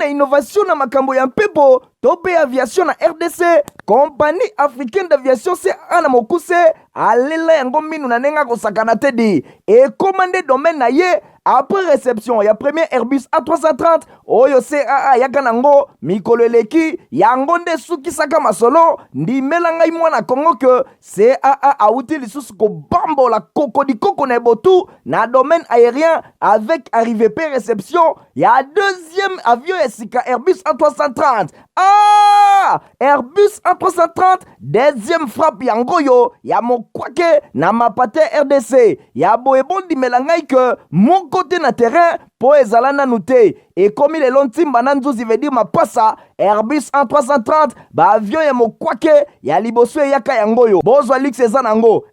Innovation na makambo ya mpepo tope aviation na RDC. Compagnie africaine d'aviation c'est ana mokuse alela yango minu na nenga kosakana tedi et commandé domaine na ye. Après réception, il y a premier Airbus A330, oyo CAA yakanango, mikolo eleki, yangonde suki saka masolo, ndi melangai mwana Kongo que CAA a outil lisusu ko bambo la koko di koko na botu, na domaine aérien avec arrivée P réception, il y a deuxième avion esika Airbus A330. Airbus A330, deuxième frappe yangoyo, ya mokwake na mapate RDC, ya boebondi melangai que mon côté na terrain po ezalana nute et comme il est lontimba nanzuzi veut dire mapasa Airbus A330 ba avion ya mokwake ya liboso yaka yangoyo bozwa lix eza nango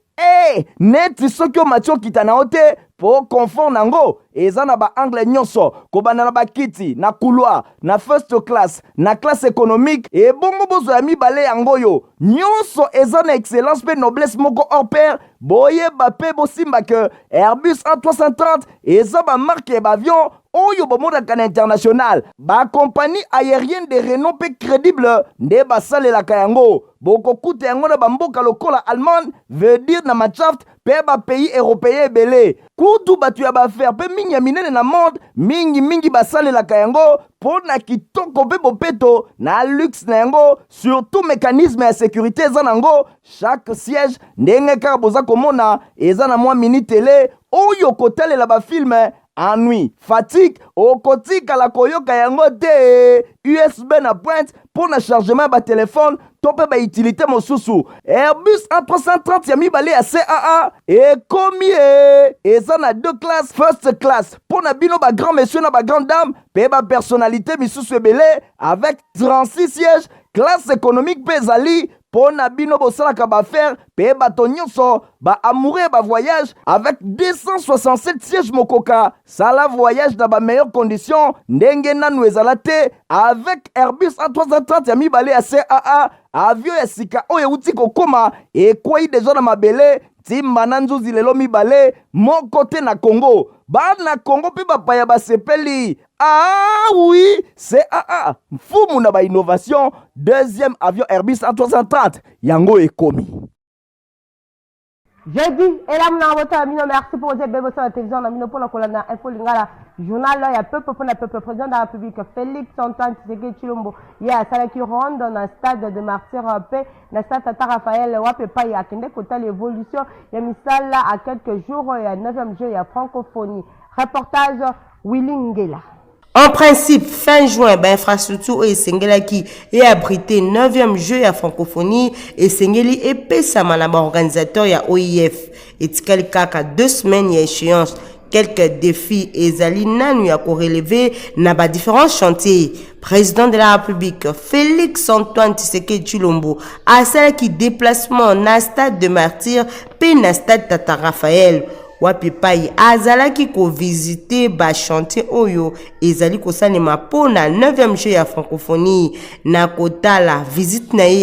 neti soki o matio kita na ote po confort nango eza na ba angle nyonso kobana na bakiti na couloir na first class na classe économique et bongo bozo ya mibale yangoyo nyonso eza na excellence pe noblesse moko hors pair boyeba pe bosimba que Airbus A330 eza ba marque ba avion oyo bomodaka na international ba compagnie aérienne de renom pe crédible nde basalelaka yango bokokuta yango na bamboka lokola Allemagne veut dire na Mannschaft pe ba pays européen ebele kutu batu ya baaffaire pe mingi ya minene na monde mingi basalelaka yango po na kitoko pe bopeto na luxe na yango surtout mécanisme ya sécurité eza nango chaque siège ndenge kaka boza komona eza na mwa mini télé oyo kotalela bafilme ennui, fatigue, okotika la koyoka yango te USB na pointe pour na chargement ba téléphone tope ba utilité mosusu Airbus A330 ya mibale ya CAA et combien eza na deux classes first class pour na bino ba grand monsieur na ba grande dame pe ba personnalité misusu ebele avec 36 sièges classe économique pezali pour na bino bosalaka ba faire pe bato nyonso ba amoureux ba voyage avec 267 sièges mokoka sala voyage dans ba meilleures conditions ndenge nanu ezala te avec Airbus A330 ya mibale ya CAA avion ya sika oyo uti kokoma ekwei deja na mabele timba na nzuzi lelo mibale moko te na Congo bana Congo pe bapaya basepeli oui CAA mfumu na ba innovation deuxième avion Airbus A330 yango ekomi. Jeudi, et là, merci pour votre bénévolat sur la télévision. On a mis pour la colonne Info Lingala, journal, il y a peuple pour le peuple, président de la République, Félix Antoine Tshisekedi Tshilombo. Il y a ça qui ronde dans le stade de martyr paix, dans le stade Tata Raphaël, Wapepa, il y a Kende, côté l'évolution. Il y a mis ça là à quelques jours, il y a 9e jeu, il y a francophonie. Reportage Willy Ngela. En principe, fin juin, infrastructure et Sengela qui est abrité 9e jeu à francophonie et Sengeli et Pessama na organisateur ya OIF. Et tikali kaka 2 semaines ya échéance. Quelques défis et Zali nanu ya ko relever na ba différents chantiers. Président de la République, Félix Antoine Tshisekedi Tshilombo, a celle qui déplacement na stade de martyr pe na stade Tata Raphaël. Wapipai azalaki ko visiter ba chantier oyo ezali ko salema po na 9e jeu ya francophonie na kotala visite na ye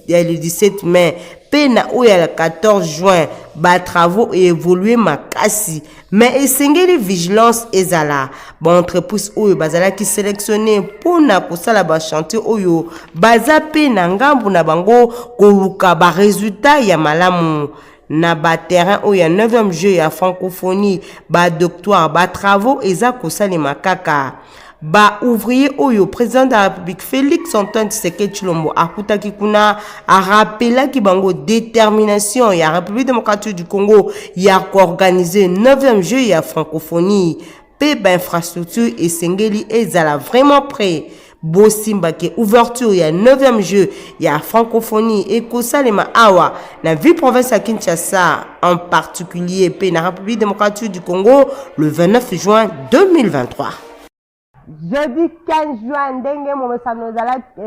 ya le 17 mai pe na oya le 14 juin ba travaux évolué makasi mais esengeli vigilance ezala ba entreprise oyo bazalaki sélectionné po na kosala ba chantier oyo baza pe na ngambu na bango koluka ba résultat ya malamu na ba terrain où il y a 9e jeu ya francophonie ba doctoire ba travaux eza kosalema kaka ba ouvrier oyo président de la République Félix Antoine Tshisekedi Tshilombo akutaki kuna a rappela ki bango détermination ya République démocratique du Congo ya ko organiser 9e jeu ya francophonie pe ba infrastructure et sengeli ezala vraiment prêt. Bosimba ke ouverture ya 9e jeu ya francophonie et kosalema awa na ville province à Kinshasa en particulier pe na République démocratique du Congo le 29 juin 2023. Jeudi 15 juin ndenge momesano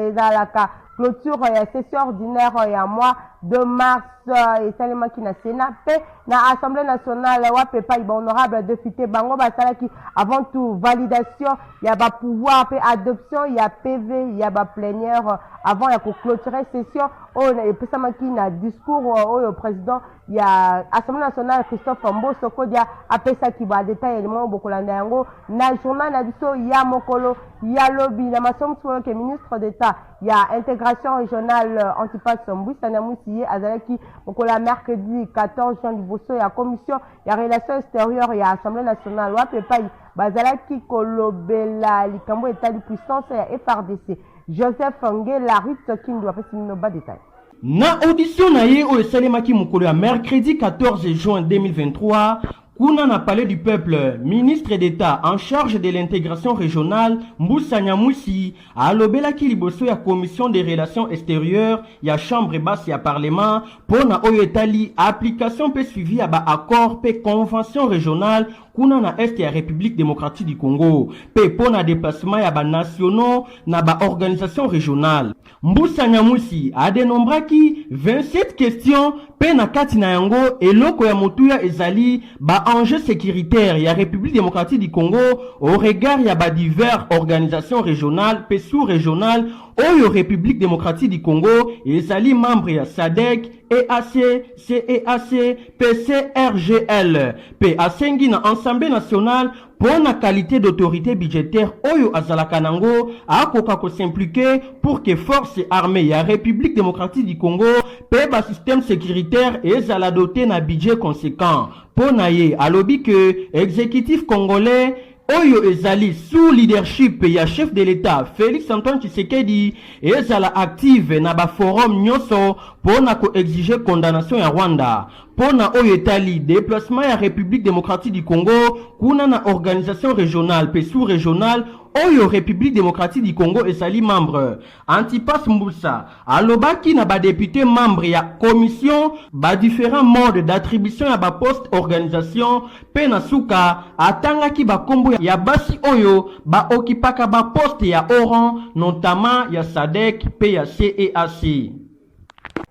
ezalaka clôture ya session ordinaire ya mois de mars et salema qui na Sénat pe na Assemblée nationale wa pepa ba honorable député bango basalaki avant tout validation ya ba pouvoir pe adoption ya PV ya ba plénière avant ya ko clôturer session on epesamaki na discours au président ya Assemblée nationale Christophe Mboso Kodia apesaki ba détail élément bokolanda yango na journal na biso ya mokolo ya lobi na masomo que ministre d'État ya intégration régionale Antipas Mbwisa na Musiye azalaki mokola mercredi 14 juin liboso ya commission ya relations extérieures ya Assemblée nationale wa pepai bazalaki kolobela likambo état de puissance ya FRDC Joseph Ngela Ritz Kindu apesi no ba détail. Na audition na ye o esalemaki mokolo ya mercredi 14 juin 2023 kuna na palais du peuple, ministre d'État en charge de l'intégration régionale Mbusa Nyamwisi alobelaki liboso ya commission des relations extérieures ya chambre basse ya parlement pona oyo etali application pe suivi ya ba accord pe convention régionale kuna na est ya République démocratique du Congo pe pona déplacement ya ba nationaux na ba organisation régionale. Mbusa Nyamwisi a dénombraki 27 questions pe na kati na yango eloko ya motuya ezali ba enjeux sécuritaires ya République démocratique du Congo au regard ya ba divers organisations régionales pe sous-régionales oyo République démocratique du Congo ezali membre ya SADC, EAC, CEAC, PCRGL, pe asengi na Assemblée nationale pour la qualité d'autorité budgétaire oyo azalaka nango akoka ko s'impliquer pour que forces armées ya République démocratique du Congo pe ba système sécuritaire ezala doté na budget conséquent. Pona ye alobi que exécutif congolais oyo ezali sous leadership ya chef de l'État Félix Antoine Tshisekedi ezala active na ba forum nyoso pona ko exiger condamnation ya Rwanda. Pona oyo etali déplacement ya République démocratique du Congo kuna na organisation régionale pe sous-régionale oyo République démocratique du Congo ezali membre. Antipas Mboussa alobaki na ba député membre ya commission ba différents modes d'attribution ya ba poste organisation pe na suka atangaki ba kombo ya basi oyo ba okipaka ba poste ya Oran notamment ya SADC pe ya CEAC.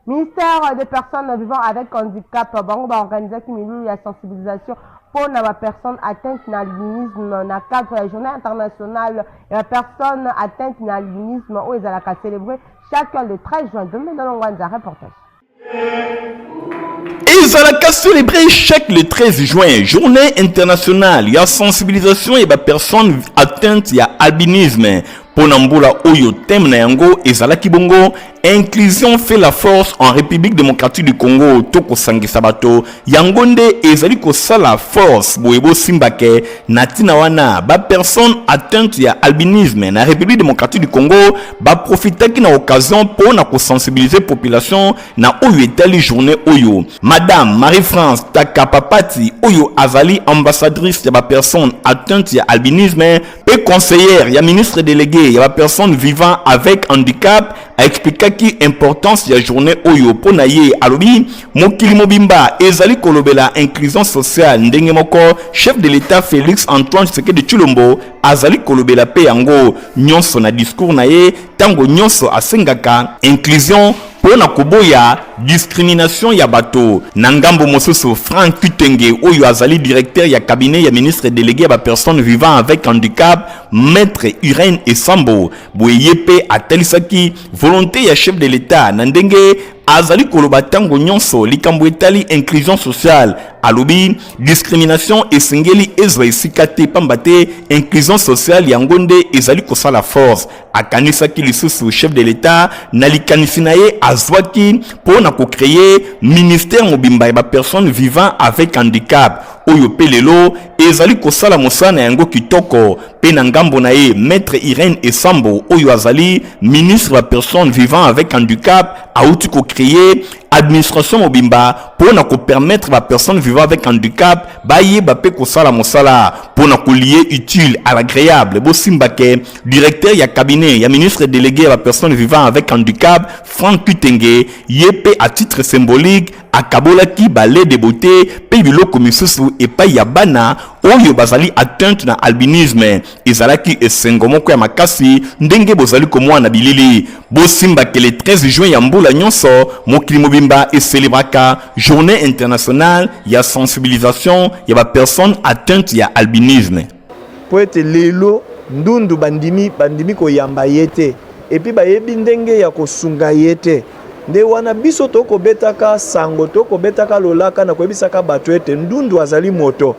Ministère des personnes vivant avec handicap bango ba organisation milieu ya sensibilisation pour les personnes atteintes d'albinisme dans le cadre de la journée internationale et les personnes atteintes d'albinisme où ils allaient célébrer chaque le 13 juin. Demain dans le reportage. Et ils allaient célébrer chaque le 13 juin, journée internationale, il y a sensibilisation et les personnes atteintes d'albinisme. Ponambola oyo tem na yango ezalaki bongo inclusion fait la force en République démocratique du Congo toko sangisa bato yango nde ezali ko sala force boyebo simbake natina wana ba personne atteinte ya albinisme na République démocratique du Congo ba profitaki na occasion pona ko sensibiliser population na oyo etali journée oyo. Madame Marie-France Takapapati oyo azali ambassadrice ya ba personne atteinte ya albinisme pe conseillère ya ministre délégué il y a la personne vivant avec handicap a expliqué qui importance de la journée oyo pona ye alobi mokili mobimba ezali kolobela inclusion sociale ndenge moko chef de l'État Félix Antoine Tshisekedi Tshilombo azali kolobela pe yango nyonso na discours na ye tango nyonso asengaka inclusion pona koboya discrimination ya bato na ngambo mosusu Franck Kitenge oyo azali directeur ya cabinet ya ministre délégué ba personnes vivant avec handicap maître Irène Esambo boye pe atalisaki volonté ya chef de l'État na ndenge azali koloba tango nyonso likambo etali inclusion sociale alobi discrimination esengeli ezwa esika te pamba te inclusion sociale yango nde ezali kosala force akanisaki lisusu chef de l'État na likanisi na ye azwaki mpona kocréer ministère mobimba ya bapersone vivant avec handicap oyo pe lelo ezali kosala mosala na yango kitoko pe na ngambo na ye maître Irène Esambo oyo azali ministre ya personne vivant avec handicap auti ko créer administration mobimba pona ko permettre ba personne vivant avec handicap baye ba pe ko sala mosala pona ko lier utile à l'agréable bo simbake directeur ya cabinet ya ministre délégué à la personne vivant avec handicap Franck Kitenge yepe à titre symbolique akabolaki balai de beauté pe biloko misusu epai ya bana oyo bazali atteinte na albinisme. Ezalaki esengo moko ya makasi ndenge bozali komona bilili. Bosimbaki le 13 juin ya mbula nyonso mokili mobimba eselebraka journée internationale ya sensibilisation ya ba personnes atteintes ya albinisme. Po ete lelo ndundu bandimi koyamba yete epi bayebi ndenge ya kosunga yete nde wana biso tokobetaka sango tokobetaka lolaka na koyebisaka bato ete ndundu azali moto.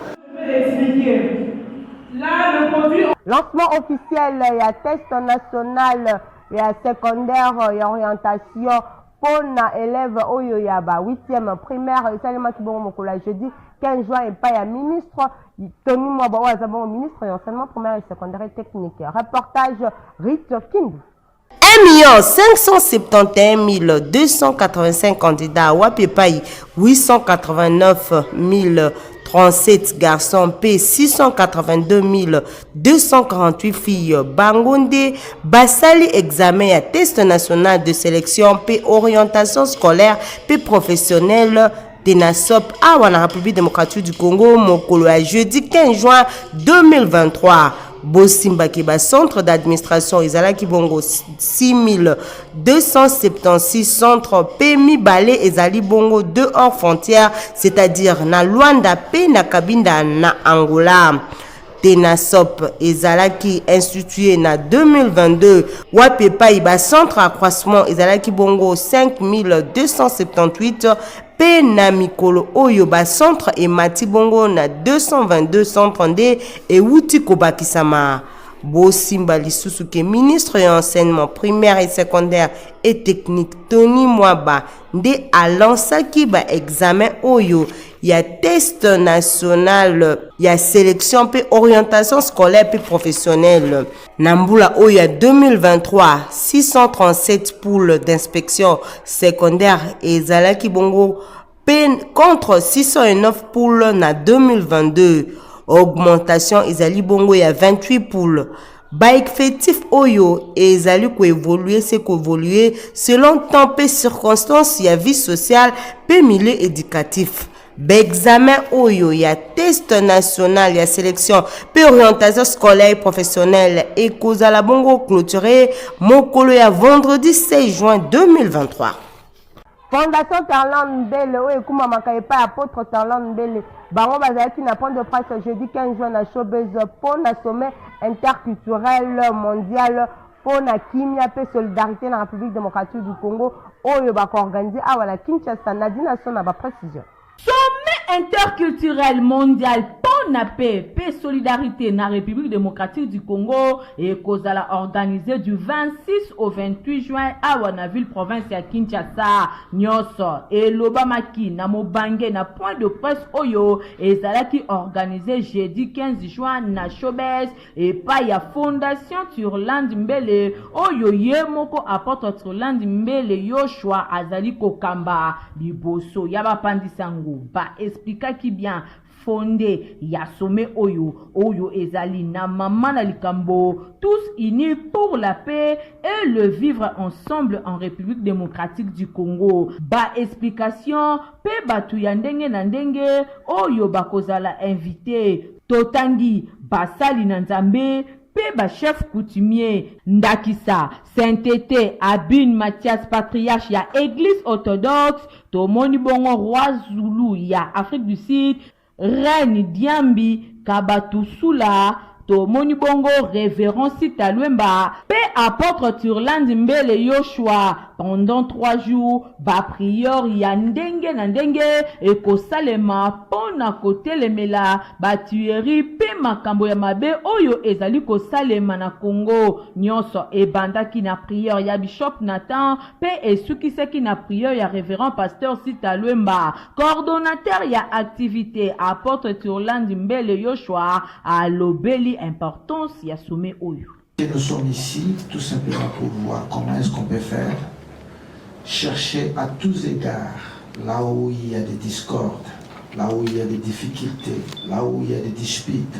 Lancement officiel, il y a test national, il y a secondaire, il y a orientation pour les élèves oyo yaba 8e primaire, Salima Kibongo Mokola jeudi 15 juin et pas il y a ministre Tony Mwabawa Zabon ministre et enseignement primaire et secondaire et technique. Reportage Rito Kindu. 1 571 285 candidats à Wapepai, 889 037 garçons, P 682 248 filles. Bangonde, Basali examen à test national de sélection, P orientation scolaire, P professionnelle. Tenasop à la République démocratique du Congo, Mokolo à jeudi 15 juin 2023. Bosimba Kiba centre d'administration Ezala Kibongo 6276 centres Pemi Balé Ezali Bongo 2 hors frontières, c'est-à-dire na Luanda P na Kabinda na Angola. Tenasop Ezalaki institué na 2022. Wapepa Iba centre accroissement Ezalaki Bongo 5278. P na Mikolo Oyoba centre et Mati Bongo na 222 centres et Wuti Kobakisama. Bosimba Lisusuke ministre et enseignement primaire et secondaire et technique Tony Mwaba nde alansaki ba examen oyo ya test national ya sélection pe orientation scolaire pe professionnelle. Nambula oyo 2023 637 poules d'inspection secondaire et Zalaki Bongo contre 609 poules na 2022. Augmentation Ezali Bongo ya 28 poules. Ba effectif oyo ezali ko évoluer c'est qu'évoluer selon temps et circonstances ya vie sociale pe milieu éducatif. Ba examen oyo ya test national ya sélection pe orientation scolaire professionnelle et kozala bongo clôturé mokolo ya vendredi 16 juin 2023. Fondation Tarlan Mbele, Ekuma Makayepa, apôtre Tarlan Mbele, Baron Bazaki na point de presse jeudi 15 juin à Showbiz pour le sommet interculturel mondial pour la Kimia et solidarité dans la République démocratique du Congo, Oyo Bako organisé à la Kinshasa, Nadina son à précision. Sommet interculturel mondial pour la paix et solidarité dans la République démocratique du Congo et Kozala organisé du 26 au 28 juin à Wanaville, province à Kinshasa, Nyoso et Lobamaki, na Mobange, na point de presse Oyo et Zalaki organisé jeudi 15 juin na Showbiz et pas ya Fondation Turland Mbele Oyo Yemoko apporte Turland Mbele Yoshua Azali Kokamba Liboso Yaba Pandisango ba expliqua qui bien fondé ya sommet Oyo Ezali na maman na likambo tous unis pour la paix et le vivre ensemble en République démocratique du Congo. Ba explication pe batu ya ndenge na ndenge Oyo bakozala invité Totangi Basali na Nzambe pe ba chef coutumier Ndakisa Saint-Tété Abune Mathias patriarche ya église orthodoxe Tomoni Bongo roi Zulu ya Afrique du Sud Reine Diambi Kabatu Sula Tomoni Bongo révérend Sitalwemba pe apôtre Turland Mbele Yoshua pendant 3 jours ba prieur ya ndenge na ndenge et kosalema pona kotelemela ba tuerie pe makambo ya mabe oyo ezali kosalema na Congo nyonso ebandaki na prieur ya bishop Nathan pe esukiseki na prieur ya révérend pasteur Sitalwemba coordonnateur ya activité apôtre Turland Mbele Yoshua a lobeli importance ya sommet oyo. Nous sommes ici tout simplement pour voir comment est-ce qu'on peut faire chercher à tous égards là où il y a des discordes, là où il y a des difficultés, là où il y a des disputes.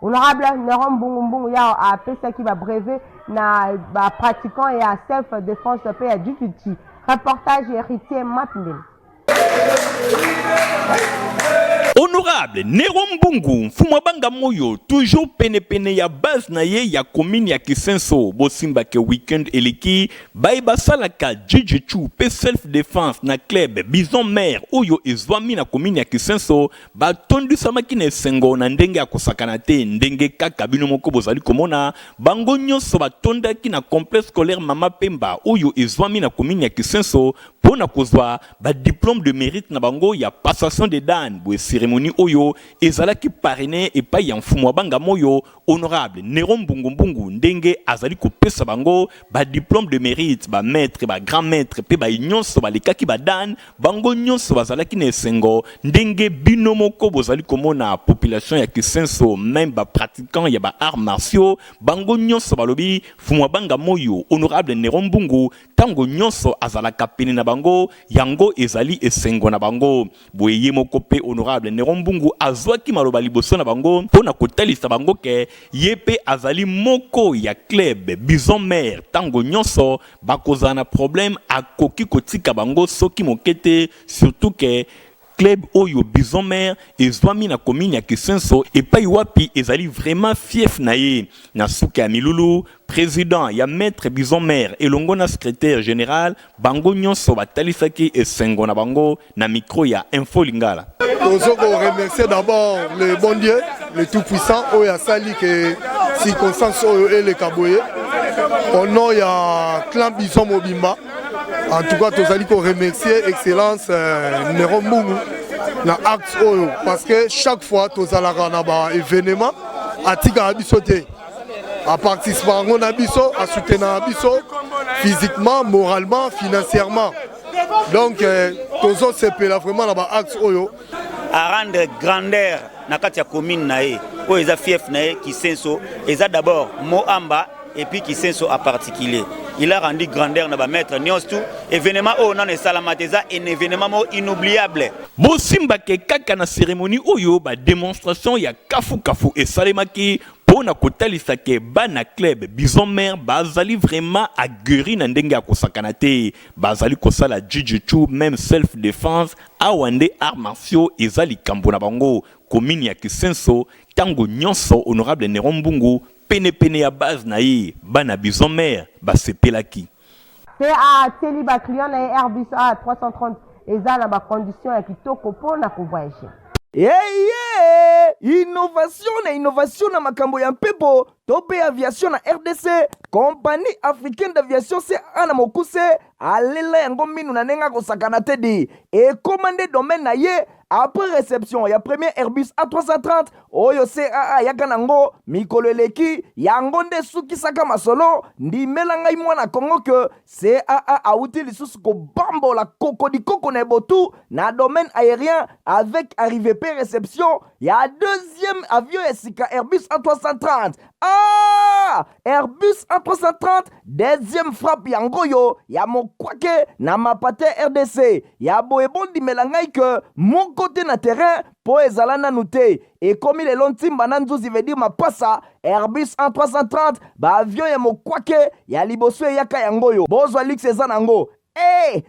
Honorable Neron Bungumbungu ya a pesa ki ba brevet na ba pratiquant et à self défense pe ya duty. Reportage héritier Mapindel. Honorable Nero Mbungu Mfumabanga Moyo toujours pene ya base na ye ya commune ya Kisenso bosimba ke weekend eleki baiba salaka jijichu pe self defense na club Bison Mère oyo ezwami na commune ya Kisenso ba tondu samaki na sengo na ndenge ya kosakana te ndenge kaka bino moko bozali komona bango nyonso batondaki na complexe scolaire Mama Pemba oyo ezwami na commune ya Kisenso pona kozwa ba diplôme de mérite na bango ya passation de dan bo cérémonie oyo ezalaki parrainé epai ya Mfumabanga Moyo honorable Nero Mbungu ndenge azali kopesa bango ba diplôme de mérite ba maître ba grand maître pe ba nyonso balekaki ba dan bango nyonso bazalaki na esengo ndenge bino moko bozali komona population ya Kisenso même ba pratiquant ya ba arts martiaux bango nyonso balobi Mfumabanga Moyo honorable Nero Mbungu tango nyonso azalaka pene na bango yango ezali esengo na bango boye moko pe honorable Nero Mbungu azwaki maloba liboso na bango mpona kotalisa bango ke yepe azali moko ya club Bison Mère tango nyonso bakozana na problème akoki kotika bango soki mokete surtout ke club oyo Bison Mère ezwami na commune ya Kisenso epai wapi ezali vraiment fief na ye na suka ya milulu président ya maître Bison Mère elongo na secrétaire général bango nyonso batalisaki esengo na bango na micro ya Info Lingala. Nous remercier d'abord le bon Dieu, le Tout-Puissant, où il y a sali que circonstances et les Kaboye. Au nom il y a clan Bison Mobimba. En tout cas, nous allons remercier Excellence Nero Mbungu na acte oyo parce que chaque fois nous allons avoir un événement à Tika Abisote. À participer à Abiso, à soutenir Abiso physiquement, moralement, financièrement. Donc, nous allons vraiment là-bas acte oyo. À rendre grandeur na kati ya commune na ye o eza fief na ye Kisenso eza d'abord Moamba et puis Kisenso en particulier il a rendu grandeur na ba maître nyonso événement o non esalamatiza un événement inoubliable bosimba ke kaka na cérémonie oyo ba démonstration ya kafu esalemaki pona kotalisa ke bana club Bison Mère bazali vraiment aguerri na ndenge ya kosakana te bazali kosala jiu-jitsu même self défense awande arts martiaux ezali kambo na bango commune ya Kisenso tango nyonso honorable Nero Mbungu pene ya base na ye bana Bison Mère basepelaki. C'est à Teliba client na Airbus A330 eza na ba condition ya kitoko pona ko voyager. Innovation na makambo ya mpepo tope aviation na RDC compagnie africaine d'aviation CA na mokuse alela yango minu na nenga kosakana te di et commandé domaine na ye après réception ya premier Airbus A330 oyo CAA yaka nango mikolo eleki yango nde sukisaka masolo ndimela ngai mwana Kongo ke CAA auti lisusu kobambola kokodikoko na ebotu na domaine aérien avec arrivée pe réception ya deuxième avion esika Airbus A330 Airbus A330 deuxième frappe yango yo ya mokwake na mapate RDC ya boebondi melangai ke mon côté na terrain po ezala nanu te et comme il est lontimba na nzuzi veut dire mapasa Airbus A330 ba avion ya mokwake ya liboso yaka yango yo bozwa lix eza nango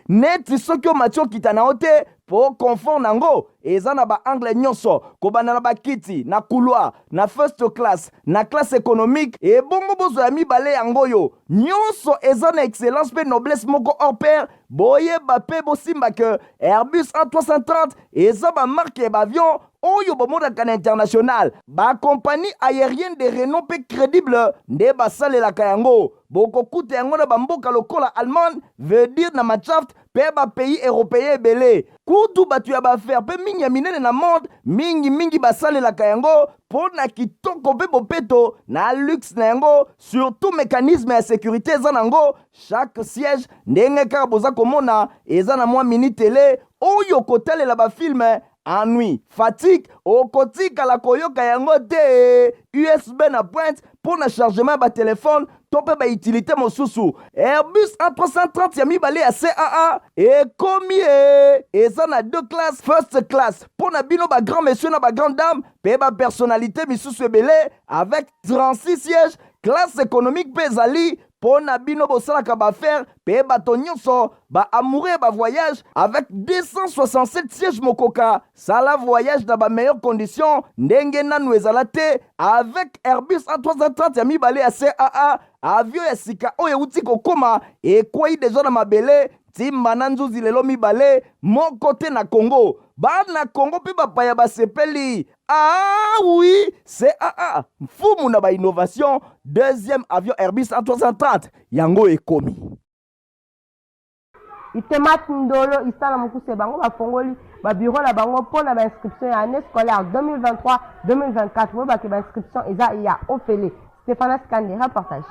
neti soki o matio kita na ote po confort nango eza na ba angle nyonso kobana na bakiti na couloir na first class na classe économique et bongo bozo ya mibale yango yo nyonso eza na excellence pe noblesse moko hors pair boye bape bosimba ke Airbus A330 eza ba marque ba avion oyo bomodaka na international ba compagnie aérienne de renom pe crédible nde basalelaka yango bokokuta yango na bamboka lokola Allemagne veut dire na Machaft pe ba pays européen ebele kutu batu ya baaffaire pe mingi ya minene na monde mingi basalelaka yango po na kitoko pe bopeto na luxe na yango surtout mécanisme ya sécurité eza nango chaque siège ndenge kaka boza komona eza na mwa mini télé oyo kotalela bafilme ennui, fatigue, okotika la koyoka yango te USB na pointe pour le chargement ba téléphone tope ba utilité mosusu Airbus A330 ya mibale ya CAA et combien eza na deux classes first class pour na bino ba grand monsieur na ba grande dame pe ba personnalité misusu ebele avec 36 sièges classe économique pe ezali pona bino bosalaka baaffaire pe bato nyonso baamoureux ba voyage avec 267 sièges mokoka. Sala voyage na ba meilleures conditions ndenge nanu ezala te avec Airbus A330 ya mibale ya CAA, avion ya sika oyo euti kokoma ekwei deja na mabele timba na nzuzi lelo mibale moko te na Congo. Bana Congo pe bapaya basepeli. Ah oui, CAA mfumu na ba innovation, deuxième avion Airbus A330 yango ekomi. Itemat Ndolo isala mukuse bango bafongoli ba bureau na bango pona ba inscription ya année scolaire 2023-2024. Mo ba ke ba inscription eza ya ofele. Stéphane Skandi reportage.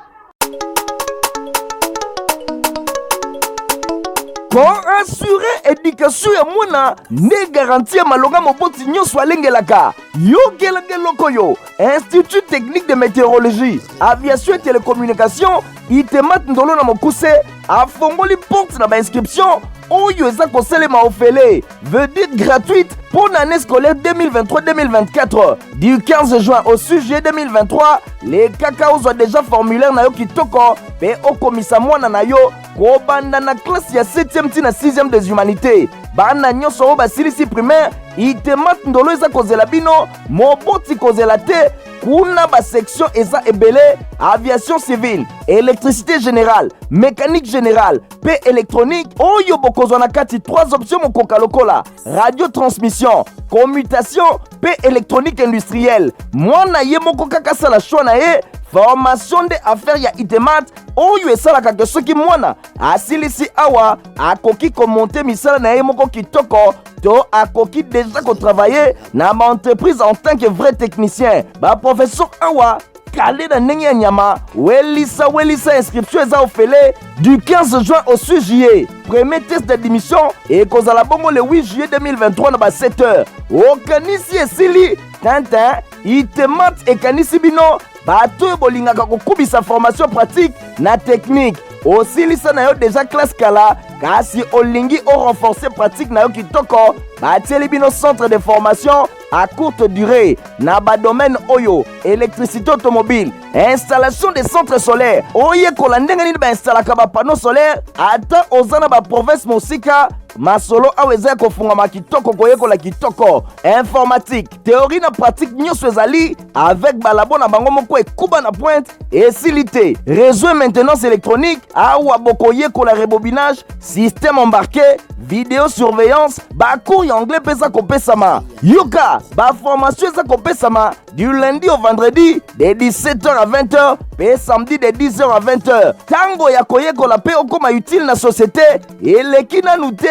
Pour assurer éducation ya mwana ne garantir malonga moboti nyonso alengelaka yokelenge lokoyo Institut technique de météorologie aviation et télécommunication Itemat Ndolo na mokuse afongoli porte na ba inscription oyo eza koselema ofele veut dire gratuite pour l'année scolaire 2023-2024 du 15 juin au 6 juillet 2023. Les cacao ont déjà formulaire na yo kitoko pe okomisa mwana na yo kobanda na classe ya 7e ti na 6e des humanités. Bana nyonso oyo basilisi primaire Itemat Ndolo eza kozela bino moboti kozela te kuna ba section eza ebele aviation civile, électricité générale, mécanique générale, pe électronique oyo bokozwa na kati 3 options mokoka lokola radio transmission, commutation pe électronique industrielle. Mwana ye moko kaka sala choix na ye formation de affaires ya Itemat oyo esalaka ke soki mwana asilisi awa akoki komonte misala na ye moko kitoko to akoki déjà kotravailler na ma entreprise en tant que vrai technicien. Ba professeur awa kale na ndenge ya nyama welisa inscription eza ofele du 15 juin au 6 juillet. Premier test d'admission et kozala bongo le 8 juillet 2023 na ba 7h. Okanisi esili tintin Itemat ekanisi bino bato bolingaka kokubisa formation pratique na technique. Osilisa na yo déjà classe kala kasi olingi o renforcer pratique na yo kitoko batieli bino centre de formation à courte durée na ba domaine oyo électricité automobile, installation des centres solaires oye kolandenge nini ba installaka ba panneau solaire ata ozana ba province mosika masolo aweza kofungama kitoko koyekola kitoko informatique théorie na pratique nyonso ezali avec balabo na bango moko ekuba na pointe esilité réseau et maintenance électronique awa bokoyekola rebobinage système embarqué vidéo surveillance bacours ya anglais pesa kopesama yoka ba formation eza kopesama du lundi au vendredi de 17h à 20h pe samedi de 10h à 20h. Tango ya koyekola pe okoma utile na société eleki nanu te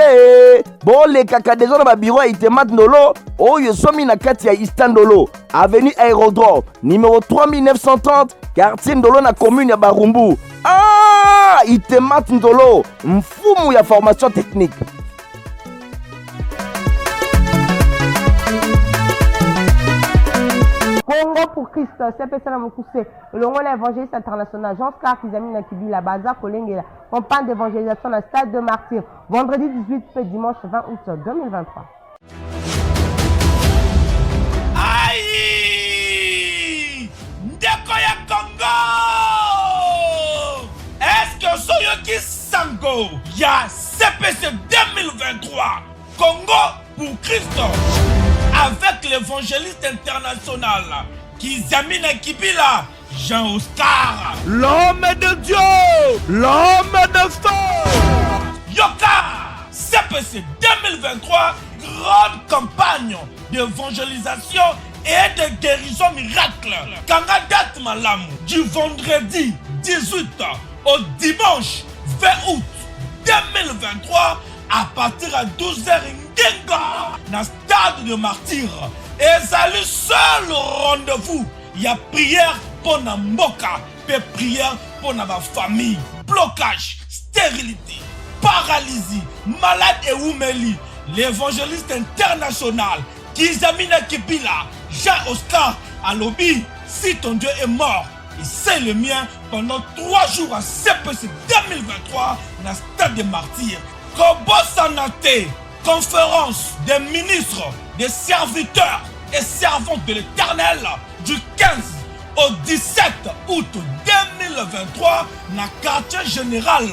bolekaka deja na babiro ya Itemat Ndolo oyo esomi na kati ya Istandolo avenue Aérodrome numéro 3930 quartier Ndolo na commune ya Barumbu. Ah, Itemat Ndolo mfumu ya formation technique. Congo pour Christ, c'est personne à mon coussé. Le roi l'évangéliste international Jean Scar Kizami Nakibi, la Baza Kolengela, campagne d'évangélisation dans le stade de Martyr, vendredi 18 et dimanche 20 août 2023. Aïe! Ndeko ya Congo! Est-ce que Soyoki Sango, ya CPC 2023, Congo pour Christ, avec l'évangéliste international Kizamina Kibila, Jean-Oscar, l'homme de Dieu, l'homme de feu. Yoka, CPC 2023, grande campagne d'évangélisation et de guérison miracle. Kangadat Malam, du vendredi 18 au dimanche 20 août 2023, à partir de 12h Ngenga, dans le stade de Martyr. Et c'est le seul rendez-vous. Il y a prière pour la mboka, et prière pour la famille. Blocage, stérilité, paralysie, malade et oumeli. L'évangéliste international Kizamina Kibila, Jean-Oscar Alobi, si ton Dieu est mort, et c'est le mien pendant 3 jours à CPC 2023 dans le stade de Martyr. Kobo Sanate, conférence des ministres, des serviteurs et servantes de l'Éternel du 15 au 17 août 2023 2023 na quartier général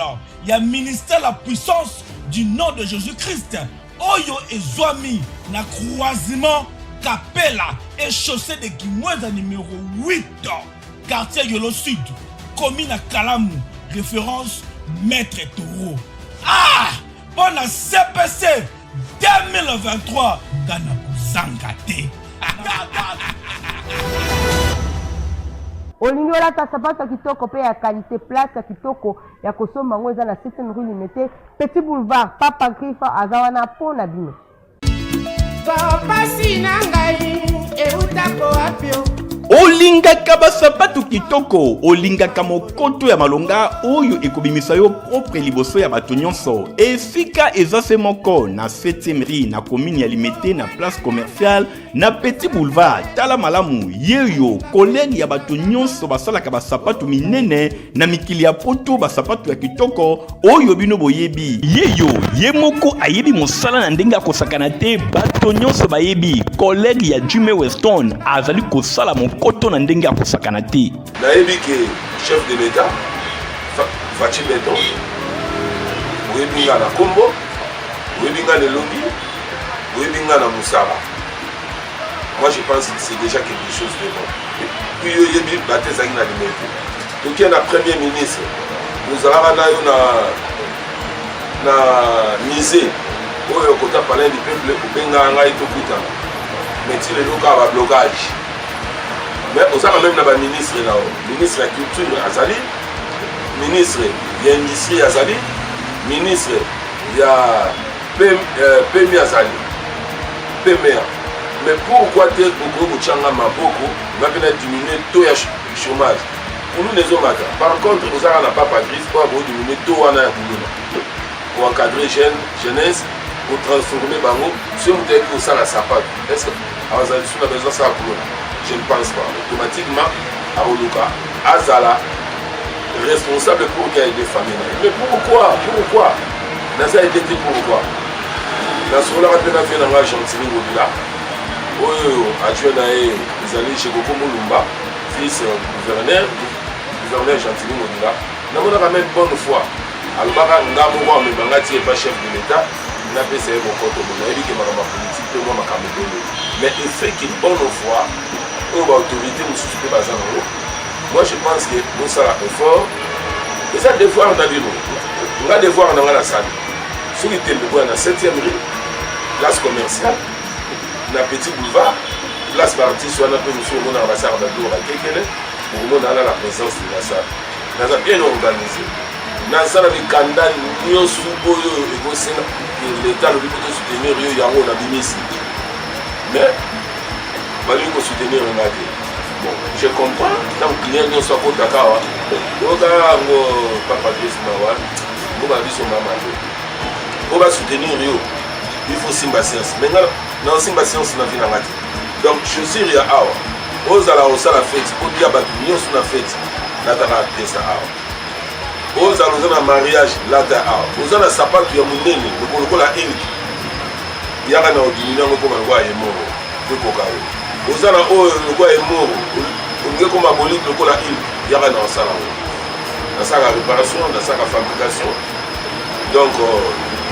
ya ministère la puissance du nom de Jésus-Christ oyo ezwami na croisement Capella et chaussée de Kimweza numéro 8 quartier Yolo Sud commune à Kalamu référence Maître Toro. Ah bon na CPC 2023 Gana Kusangate. olingi olata sapato kitoko pe ya qualité place ya kitoko ya kosomba ngo eza na 7e rue Limité Petit Boulevard Papa Griffe azawana po na bino pasi na ngai eutako apio olingaka basapatu kitoko olingaka mokoto ya malonga oyo ekobimisa yo propre liboso ya bato nyonso esika eza se moko na 7e rue na commune ya Limité na place commerciale na Petit Boulevard tala malamu yeyo collègue ya bato nyonso basalaka basapatu minene na mikili ya poto basapatu ya kitoko oyo bino boyebi yeyo ye moko ayebi mosala na ndenge akosakana te bato nyonso bayebi collègue ya Jimmy Weston azali kosala koto na ndenge akosakana te nayebi ke chef de l'état Fachi Beton oyebi nga na kombo oyebi nga na elongi oyebi nga na musala. Moi je pense que c'est déjà quelque chose de bon. Puis oyebi bate ezalaki na Limité tokie na premier ministre ozalaka na yo na musée oyo kota palais du peuple obengaka ngai tokutana mais ti lelo kaka bablocage. Mais on a même la ministre là, ministre de la culture Azali, ministre de l'industrie Azali, ministre de la PMI Azali, PMR. Mais pourquoi tu es au Changa Maboko, on va diminuer tout le chômage. Pour nous les hommes, par contre, nous n'avons pas Patrice pour diminuer tout le pour encadrer jeunesse, pour transformer Bango, si on est pour ça la sapate. Est-ce que Azali a besoin de ça pour nous? Je ne pense pas. Automatiquement, à Oluka, Azala, responsable pour qu'il y ait des familles. Mais pourquoi? Nasa a été dit pourquoi? Dans ce rôle-là, on a fait dans la Gentini Wodila. Adjoint Naé, ils allaient chez Goko Moulumba, fils gouverneur Gentini Wodila. Nous avons quand même bonne foi. Albara Ngamoua, mais Bangati n'est pas chef de l'État. Il n'a pas essayé mon compte au monde. Il dit que ma politique, tout le monde m'a camé. Mais il fait qu'il bonne foi. Autorité moi je pense que nous sommes effort et ça devoir on a dit on a devoir dans la salle sur le téléphone dans 7e rue place commerciale na Petit Boulevard place partie soit un peu monsieur mon ambassade d'Adour à Kekele pour nous dans la présence de la salle nous avons bien organisé dans ça avec Kanda nous sous l'État le but de soutenir Yango na Bimisi mais il soutenir un gars. Bon, je comprends. Donc, client nous soit pour Dakar. Donc, papa Christ Mawal, nous allons sur maman. On va soutenir Rio. Il faut Simba Science. Maintenant, dans Simba Science, on a vu la matin. Donc, je suis Ria Awa. Aux ala la fête. Au dia Batunion sur la fête. Là, tu as Tessa Awa. Aux ala mariage. Là, tu as Awa. Aux ala sapat, tu as mon nez. Le col à Ink. Il y a un ordinaire comme un roi et mort. Le cocaïne. Ozana le quoi est mort, on est comme un bolide le cola il y a dans ça dans sa réparation, dans sa fabrication. Donc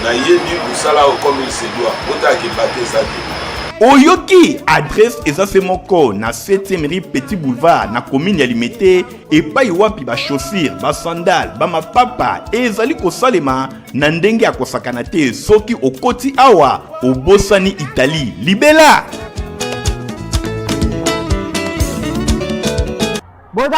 na yebi musala comme il se doit. Ota ki baté ça. Oyoki adresse ezase moko na 7e rue Petit Boulevard na commune ya Limité epai wapi ba chaussure ba sandal ba mapapa ezali kosalema na ndenge ya kosakana te soki okoti awa obosani Italie libela. Bonjour,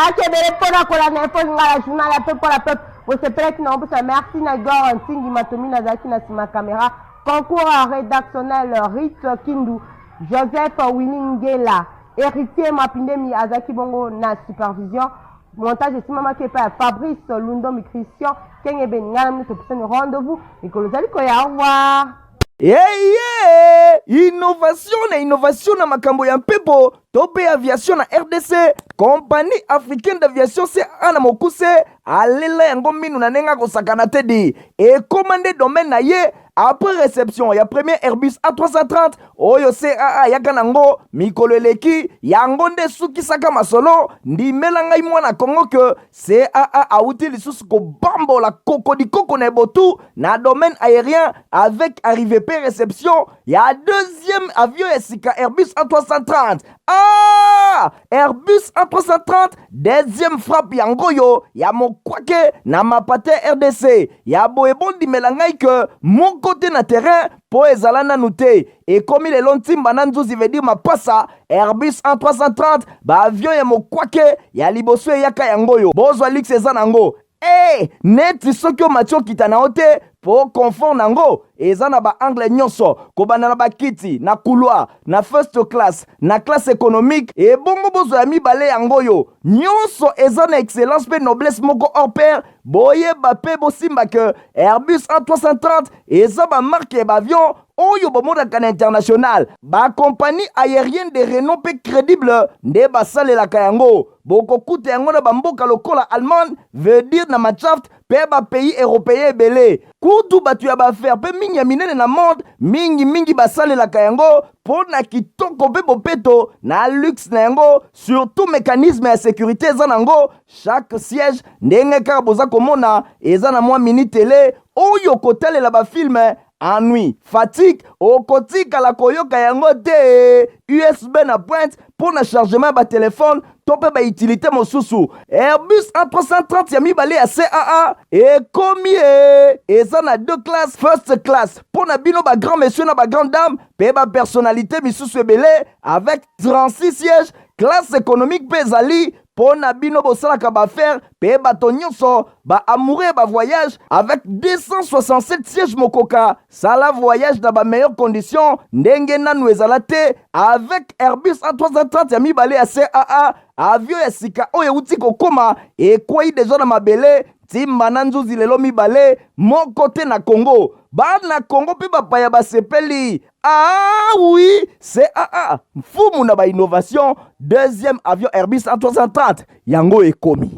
journal un peu pour la peuple. Vous êtes prêts? Merci Nagor, Ntingi Matomi Nazaki Nasima Caméra. Concours rédactionnel Rit Kindu, Joseph Winingela, héritier Mapindemi Azaki Bongo na supervision. Montage de Simama Kepa, Fabrice Lundom Christian, Kengebe Nganam, rendez-vous. Nicolas Alikoya, au revoir. Innovation na makambo ya mpepo tope aviation na RDC. Compagnie africaine d'aviation CAA na mokuse alela yango minu na nenga kosakana te di. Et commandé domaine na ye après réception ya premier Airbus A330 oyo CAA yaka nango mikolo eleki yango nde sukisaka masolo ndimela ngai mwana Kongo ke CAA auti lisusu kobambola kokodikoko na ebotu na domaine aérien avec arrivée pe réception ya deuxième avion esika Airbus A330. Airbus A330 deuxième frappe yango yo ya mokwake na mapate RDC ya boyebondi melangai ke mon côté na terrain po ezala nanu te et comme il est lontimba na nzuzi veut dire mapasa Airbus A330 ba avion ya mokwake ya liboso yaka yango yo bozwa lix eza nango neti soki o matio kita na ote po confort nango eza na ba angle nyonso kobanda na bakiti na couloir na first class na classe économique et bongo bozo ya mibale yango yo nyonso eza na excellence pe noblesse moko hors pair boyeba pe bosimba ke Airbus A330 eza ba marque ba avion oyo bomodaka na international ba compagnie aérienne de renom pe crédible nde basalelaka yango bokokuta yango na bamboka lokola Allemagne veut dire na Matshaft pe ba pays européen ebele kutu batu ya baaffaire pe mingi ya minene na monde mingi basalelaka yango po na kitoko pe bopeto na luxe na yango surtout mécanisme ya sécurité eza nango chaque siège ndenge kaka boza komona eza na mwa mini télé oyo kotalela bafilme ennui, fatigue, okotika la koyoka yango te USB na pointe pour na chargement ba téléphone tope ba utilité mosusu. Airbus A330 ya mibale ya CAA et combien eza na deux classes first class pour na bino ba grand monsieur na ba grande dame pe ba personnalité misusu ebele avec 36 sièges classe économique pe zali pour na bino bosalaka ba faire pe bato nyonso ba amoureux ba voyage avec 267 sièges mokoka sala voyage dans ba meilleures conditions ndenge nanu ezala te avec Airbus A330 ya mibale ya CAA avion ya sika oyo uti kokoma ekwei deja na mabele timba na nzuzi lelo mibale moko te na Congo bana Congo pe bapaya basepeli oui CAA mfumu na ba innovation deuxième avion Airbus A330 yango ekomi